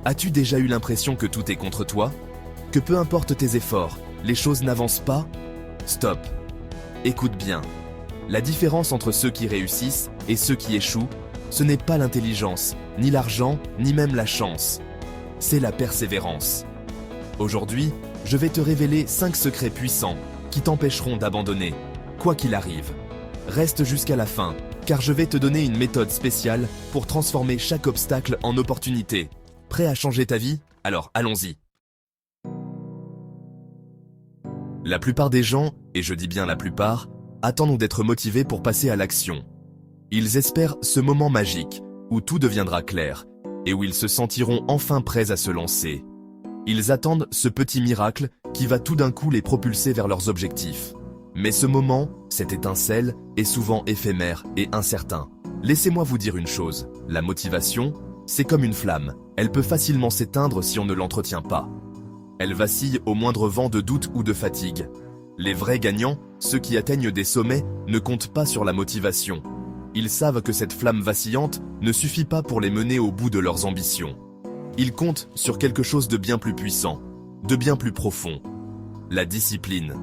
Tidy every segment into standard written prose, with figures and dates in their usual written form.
As-tu déjà eu l'impression que tout est contre toi? Que peu importe tes efforts, les choses n'avancent pas? Stop. Écoute bien. La différence entre ceux qui réussissent et ceux qui échouent, ce n'est pas l'intelligence, ni l'argent, ni même la chance. C'est la persévérance. Aujourd'hui, je vais te révéler 5 secrets puissants qui t'empêcheront d'abandonner, quoi qu'il arrive. Reste jusqu'à la fin, car je vais te donner une méthode spéciale pour transformer chaque obstacle en opportunité. Prêt à changer ta vie? Alors allons-y. La plupart des gens, et je dis bien la plupart, attendent d'être motivés pour passer à l'action. Ils espèrent ce moment magique, où tout deviendra clair, et où ils se sentiront enfin prêts à se lancer. Ils attendent ce petit miracle qui va tout d'un coup les propulser vers leurs objectifs. Mais ce moment, cette étincelle, est souvent éphémère et incertain. Laissez-moi vous dire une chose, la motivation, c'est comme une flamme. Elle peut facilement s'éteindre si on ne l'entretient pas. Elle vacille au moindre vent de doute ou de fatigue. Les vrais gagnants, ceux qui atteignent des sommets, ne comptent pas sur la motivation. Ils savent que cette flamme vacillante ne suffit pas pour les mener au bout de leurs ambitions. Ils comptent sur quelque chose de bien plus puissant, de bien plus profond. La discipline.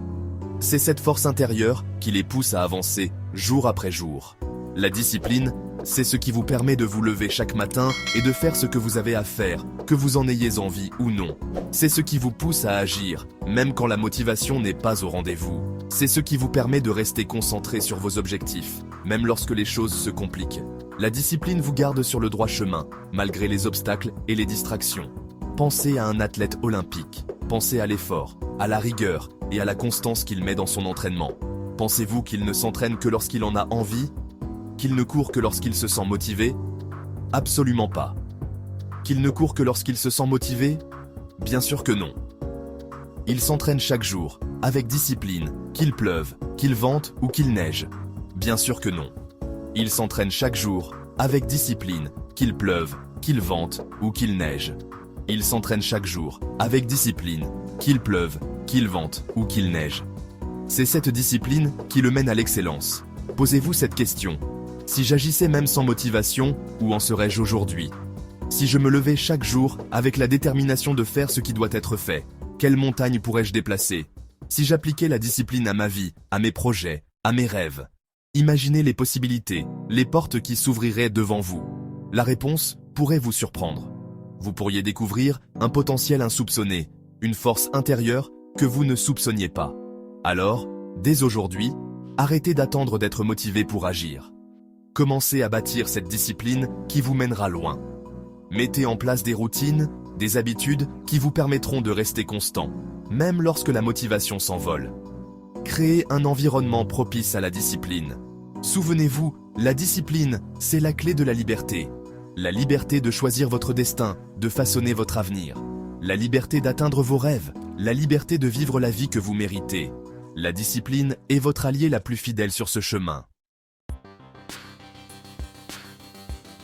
C'est cette force intérieure qui les pousse à avancer jour après jour. La discipline, c'est ce qui vous permet de vous lever chaque matin et de faire ce que vous avez à faire, que vous en ayez envie ou non. C'est ce qui vous pousse à agir, même quand la motivation n'est pas au rendez-vous. C'est ce qui vous permet de rester concentré sur vos objectifs, même lorsque les choses se compliquent. La discipline vous garde sur le droit chemin, malgré les obstacles et les distractions. Pensez à un athlète olympique. Pensez à l'effort, à la rigueur et à la constance qu'il met dans son entraînement. Pensez-vous qu'il ne s'entraîne que lorsqu'il en a envie? Qu'il ne court que lorsqu'il se sent motivé? Absolument pas. Qu'il ne court que lorsqu'il se sent motivé? Bien sûr que non. Il s'entraîne chaque jour, avec discipline, qu'il pleuve, qu'il vente ou qu'il neige. Bien sûr que non. Il s'entraîne chaque jour, avec discipline, qu'il pleuve, qu'il vente ou qu'il neige. Il s'entraîne chaque jour, avec discipline, qu'il pleuve, qu'il vente ou qu'il neige. C'est cette discipline qui le mène à l'excellence. Posez-vous cette question. Si j'agissais même sans motivation, où en serais-je aujourd'hui? Si je me levais chaque jour avec la détermination de faire ce qui doit être fait, quelle montagne pourrais-je déplacer? Si j'appliquais la discipline à ma vie, à mes projets, à mes rêves? Imaginez les possibilités, les portes qui s'ouvriraient devant vous. La réponse pourrait vous surprendre. Vous pourriez découvrir un potentiel insoupçonné, une force intérieure que vous ne soupçonniez pas. Alors, dès aujourd'hui, arrêtez d'attendre d'être motivé pour agir. Commencez à bâtir cette discipline qui vous mènera loin. Mettez en place des routines, des habitudes qui vous permettront de rester constant, même lorsque la motivation s'envole. Créez un environnement propice à la discipline. Souvenez-vous, la discipline, c'est la clé de la liberté. La liberté de choisir votre destin, de façonner votre avenir. La liberté d'atteindre vos rêves, la liberté de vivre la vie que vous méritez. La discipline est votre allié la plus fidèle sur ce chemin.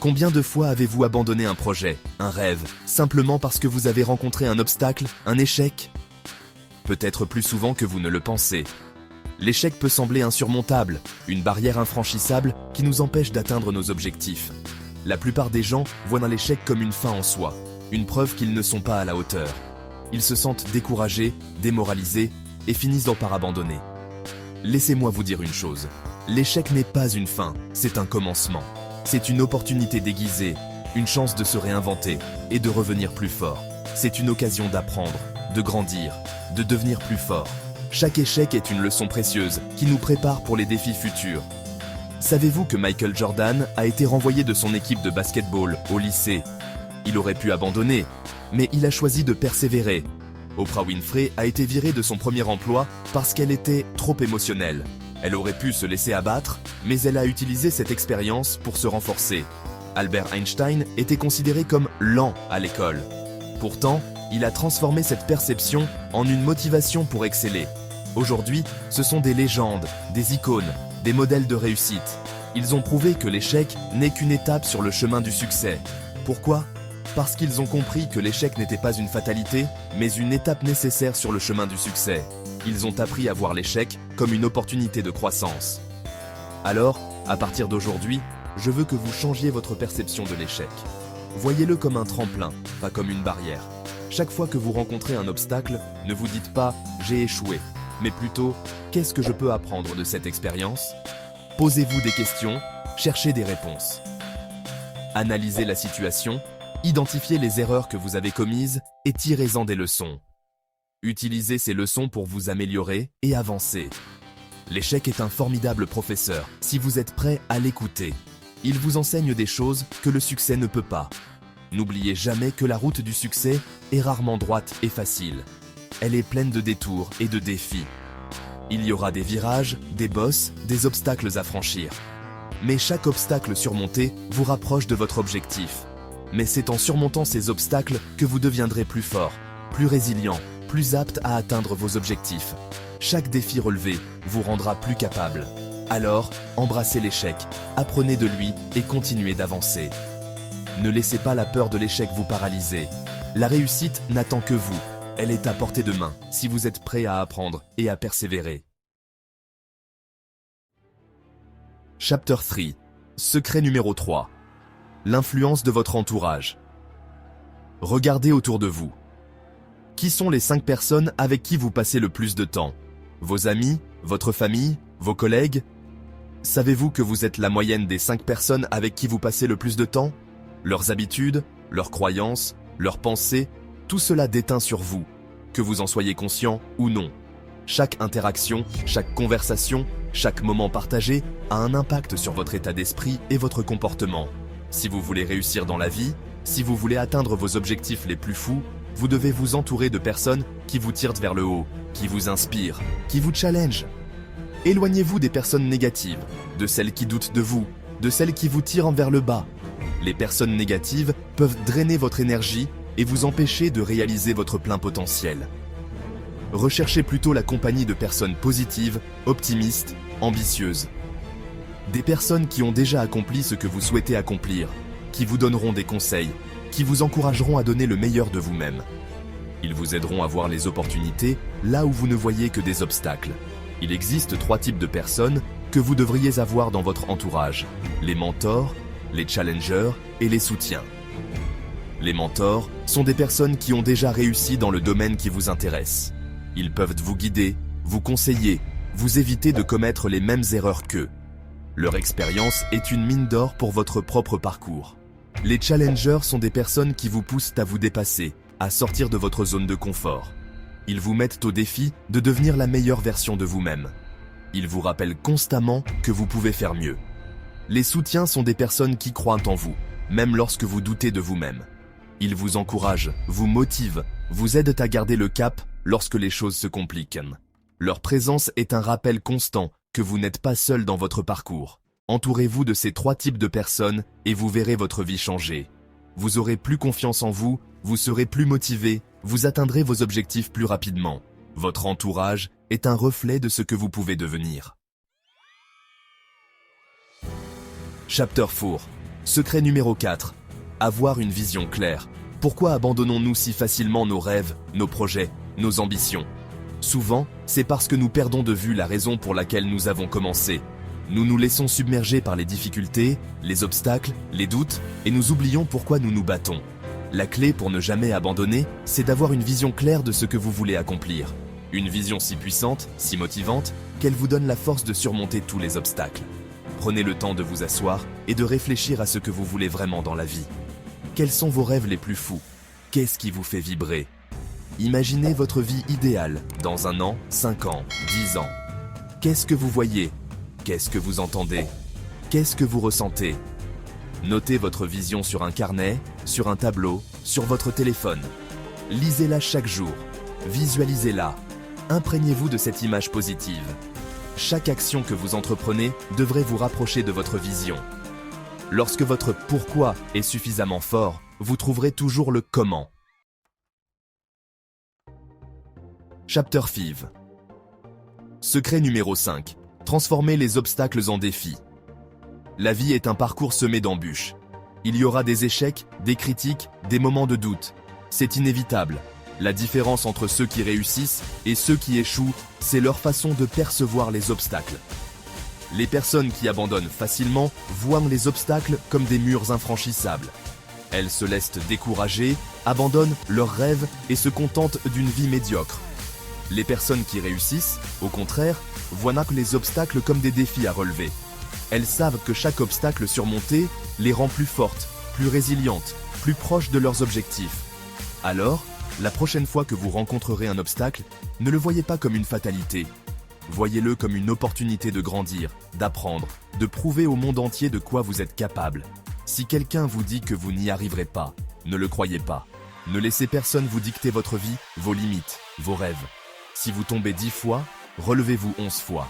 Combien de fois avez-vous abandonné un projet, un rêve, simplement parce que vous avez rencontré un obstacle, un échec? Peut-être plus souvent que vous ne le pensez. L'échec peut sembler insurmontable, une barrière infranchissable qui nous empêche d'atteindre nos objectifs. La plupart des gens voient dans l'échec comme une fin en soi, une preuve qu'ils ne sont pas à la hauteur. Ils se sentent découragés, démoralisés et finissent par abandonner. Laissez-moi vous dire une chose, l'échec n'est pas une fin, c'est un commencement. C'est une opportunité déguisée, une chance de se réinventer et de revenir plus fort. C'est une occasion d'apprendre, de grandir, de devenir plus fort. Chaque échec est une leçon précieuse qui nous prépare pour les défis futurs. Savez-vous que Michael Jordan a été renvoyé de son équipe de basketball au lycée? Il aurait pu abandonner, mais il a choisi de persévérer. Oprah Winfrey a été virée de son premier emploi parce qu'elle était trop émotionnelle. Elle aurait pu se laisser abattre, mais elle a utilisé cette expérience pour se renforcer. Albert Einstein était considéré comme lent à l'école. Pourtant, il a transformé cette perception en une motivation pour exceller. Aujourd'hui, ce sont des légendes, des icônes, des modèles de réussite. Ils ont prouvé que l'échec n'est qu'une étape sur le chemin du succès. Pourquoi? Parce qu'ils ont compris que l'échec n'était pas une fatalité, mais une étape nécessaire sur le chemin du succès. Ils ont appris à voir l'échec comme une opportunité de croissance. Alors, à partir d'aujourd'hui, je veux que vous changiez votre perception de l'échec. Voyez-le comme un tremplin, pas comme une barrière. Chaque fois que vous rencontrez un obstacle, ne vous dites pas « j'ai échoué », mais plutôt « qu'est-ce que je peux apprendre de cette expérience ?» Posez-vous des questions, cherchez des réponses. Analysez la situation, identifiez les erreurs que vous avez commises et tirez-en des leçons. Utilisez ces leçons pour vous améliorer et avancer. L'échec est un formidable professeur si vous êtes prêt à l'écouter. Il vous enseigne des choses que le succès ne peut pas. N'oubliez jamais que la route du succès est rarement droite et facile. Elle est pleine de détours et de défis. Il y aura des virages, des bosses, des obstacles à franchir. Mais chaque obstacle surmonté vous rapproche de votre objectif. Mais c'est en surmontant ces obstacles que vous deviendrez plus fort, plus résilient, plus apte à atteindre vos objectifs. Chaque défi relevé vous rendra plus capable. Alors, embrassez l'échec, apprenez de lui et continuez d'avancer. Ne laissez pas la peur de l'échec vous paralyser. La réussite n'attend que vous. Elle est à portée de main si vous êtes prêt à apprendre et à persévérer. Chapter 3. Secret numéro 3. L'influence de votre entourage. Regardez autour de vous. Qui sont les 5 personnes avec qui vous passez le plus de temps? Vos amis, votre famille, vos collègues? Savez-vous que vous êtes la moyenne des 5 personnes avec qui vous passez le plus de temps? Leurs habitudes, leurs croyances, leurs pensées, tout cela déteint sur vous, que vous en soyez conscient ou non. Chaque interaction, chaque conversation, chaque moment partagé a un impact sur votre état d'esprit et votre comportement. Si vous voulez réussir dans la vie, si vous voulez atteindre vos objectifs les plus fous, vous devez vous entourer de personnes qui vous tirent vers le haut, qui vous inspirent, qui vous challengent. Éloignez-vous des personnes négatives, de celles qui doutent de vous, de celles qui vous tirent vers le bas. Les personnes négatives peuvent drainer votre énergie et vous empêcher de réaliser votre plein potentiel. Recherchez plutôt la compagnie de personnes positives, optimistes, ambitieuses. Des personnes qui ont déjà accompli ce que vous souhaitez accomplir, qui vous donneront des conseils, qui vous encourageront à donner le meilleur de vous-même. Ils vous aideront à voir les opportunités là où vous ne voyez que des obstacles. Il existe 3 types de personnes que vous devriez avoir dans votre entourage: les mentors, les challengers et les soutiens. Les mentors sont des personnes qui ont déjà réussi dans le domaine qui vous intéresse. Ils peuvent vous guider, vous conseiller, vous éviter de commettre les mêmes erreurs qu'eux. Leur expérience est une mine d'or pour votre propre parcours. Les challengers sont des personnes qui vous poussent à vous dépasser, à sortir de votre zone de confort. Ils vous mettent au défi de devenir la meilleure version de vous-même. Ils vous rappellent constamment que vous pouvez faire mieux. Les soutiens sont des personnes qui croient en vous, même lorsque vous doutez de vous-même. Ils vous encouragent, vous motivent, vous aident à garder le cap lorsque les choses se compliquent. Leur présence est un rappel constant que vous n'êtes pas seul dans votre parcours. Entourez-vous de ces 3 types de personnes et vous verrez votre vie changer. Vous aurez plus confiance en vous, vous serez plus motivé, vous atteindrez vos objectifs plus rapidement. Votre entourage est un reflet de ce que vous pouvez devenir. Chapter 4. Secret numéro 4. Avoir une vision claire. Pourquoi abandonnons-nous si facilement nos rêves, nos projets, nos ambitions? Souvent, c'est parce que nous perdons de vue la raison pour laquelle nous avons commencé. Nous nous laissons submerger par les difficultés, les obstacles, les doutes, et nous oublions pourquoi nous nous battons. La clé pour ne jamais abandonner, c'est d'avoir une vision claire de ce que vous voulez accomplir. Une vision si puissante, si motivante, qu'elle vous donne la force de surmonter tous les obstacles. Prenez le temps de vous asseoir et de réfléchir à ce que vous voulez vraiment dans la vie. Quels sont vos rêves les plus fous? Qu'est-ce qui vous fait vibrer? Imaginez votre vie idéale dans 1 an, 5 ans, 10 ans. Qu'est-ce que vous voyez? Qu'est-ce que vous entendez? Qu'est-ce que vous ressentez? Notez votre vision sur un carnet, sur un tableau, sur votre téléphone. Lisez-la chaque jour. Visualisez-la. Imprégnez-vous de cette image positive. Chaque action que vous entreprenez devrait vous rapprocher de votre vision. Lorsque votre « pourquoi » est suffisamment fort, vous trouverez toujours le « comment ». Chapter 5. Secret numéro 5. Transformez les obstacles en défis. La vie est un parcours semé d'embûches. Il y aura des échecs, des critiques, des moments de doute. C'est inévitable. La différence entre ceux qui réussissent et ceux qui échouent, c'est leur façon de percevoir les obstacles. Les personnes qui abandonnent facilement voient les obstacles comme des murs infranchissables. Elles se laissent décourager, abandonnent leurs rêves et se contentent d'une vie médiocre. Les personnes qui réussissent, au contraire, voient les obstacles comme des défis à relever. Elles savent que chaque obstacle surmonté les rend plus fortes, plus résilientes, plus proches de leurs objectifs. Alors, la prochaine fois que vous rencontrerez un obstacle, ne le voyez pas comme une fatalité. Voyez-le comme une opportunité de grandir, d'apprendre, de prouver au monde entier de quoi vous êtes capable. Si quelqu'un vous dit que vous n'y arriverez pas, ne le croyez pas. Ne laissez personne vous dicter votre vie, vos limites, vos rêves. Si vous tombez 10 fois, relevez-vous 11 fois.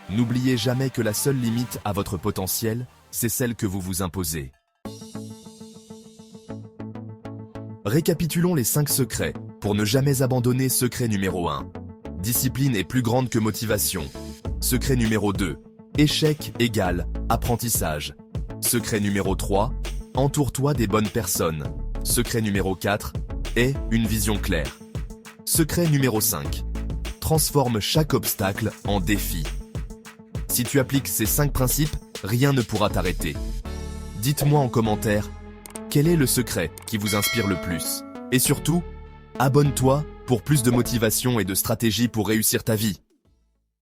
N'oubliez jamais que la seule limite à votre potentiel, c'est celle que vous vous imposez. Récapitulons les 5 secrets pour ne jamais abandonner. Secret numéro 1. Discipline est plus grande que motivation. Secret numéro 2. Échec égale apprentissage. Secret numéro 3. Entoure-toi des bonnes personnes. Secret numéro 4. Aie une vision claire. Secret numéro 5. Transforme chaque obstacle en défi. Si tu appliques ces 5 principes, rien ne pourra t'arrêter. Dites-moi en commentaire, quel est le secret qui vous inspire le plus? Et surtout, abonne-toi pour plus de motivation et de stratégies pour réussir ta vie.